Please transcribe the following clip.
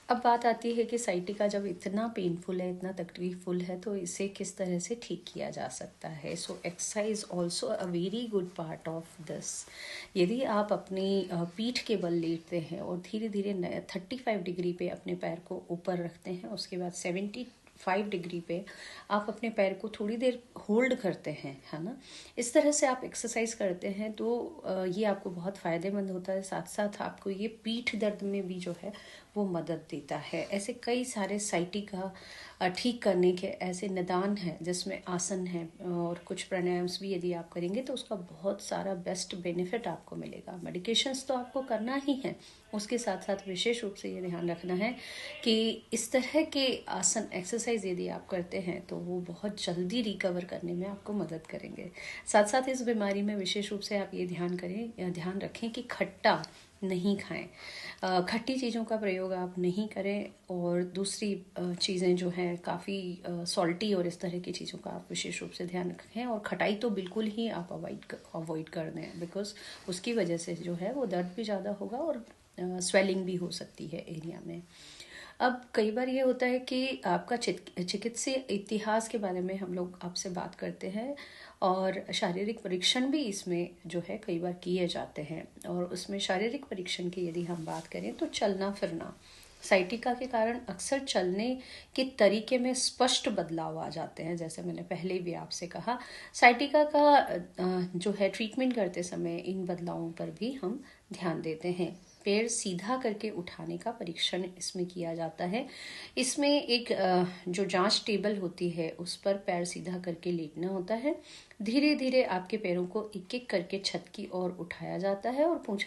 अब बात आती है कि साइटिका जब इतना पेनफुल है, इतना तकलीफुल है, तो इसे किस तरह से ठीक किया जा सकता है। So exercise also a very good part of this. यदि आप अपनी पीठ के बल लेटते हैं और धीरे धीरे 35 डिग्री पे अपने पैर को ऊपर रखते हैं, उसके बाद 75 डिग्री पे आप अपने पैर को थोड़ी देर होल्ड करते हैं, है ना। इस तरह से आप एक्सरसाइज करते हैं तो ये आपको बहुत फ़ायदेमंद होता है। साथ साथ आपको ये पीठ दर्द में भी जो है वो मदद देता है। ऐसे कई सारे साइटिका ठीक करने के ऐसे निदान हैं जिसमें आसन है और कुछ प्राणायाम्स भी यदि आप करेंगे तो उसका बहुत सारा बेस्ट बेनिफिट आपको मिलेगा। मेडिकेशंस तो आपको करना ही है, उसके साथ साथ विशेष रूप से ये ध्यान रखना है कि इस तरह के आसन एक्सरसाइज यदि आप करते हैं तो वो बहुत जल्दी रिकवर करने में आपको मदद करेंगे। साथ साथ इस बीमारी में विशेष रूप से आप ये ध्यान रखें कि खट्टा नहीं खाएं, खट्टी चीज़ों का प्रयोग आप नहीं करें, और दूसरी चीज़ें जो हैं काफ़ी सॉल्टी और इस तरह की चीज़ों का आप विशेष रूप से ध्यान रखें। और खटाई तो बिल्कुल ही आप अवॉइड कर दें, बिकॉज उसकी वजह से जो है वो दर्द भी ज़्यादा होगा और स्वेलिंग भी हो सकती है एरिया में। अब कई बार ये होता है कि आपका चिकित्सीय इतिहास के बारे में हम लोग आपसे बात करते हैं, और शारीरिक परीक्षण भी इसमें जो है कई बार किए जाते हैं। और उसमें शारीरिक परीक्षण की यदि हम बात करें तो चलना फिरना, साइटिका के कारण अक्सर चलने के तरीके में स्पष्ट बदलाव आ जाते हैं। जैसे मैंने पहले भी आपसे कहा, साइटिका का जो है ट्रीटमेंट करते समय इन बदलावों पर भी हम ध्यान देते हैं। पैर सीधा करके उठाने का परीक्षण इसमें किया जाता है। इसमें एक जो जांच टेबल होती है उस पर पैर सीधा करके लेटना होता है। धीरे धीरे आपके पैरों को एक एक करके छत की ओर उठाया जाता है और पूछा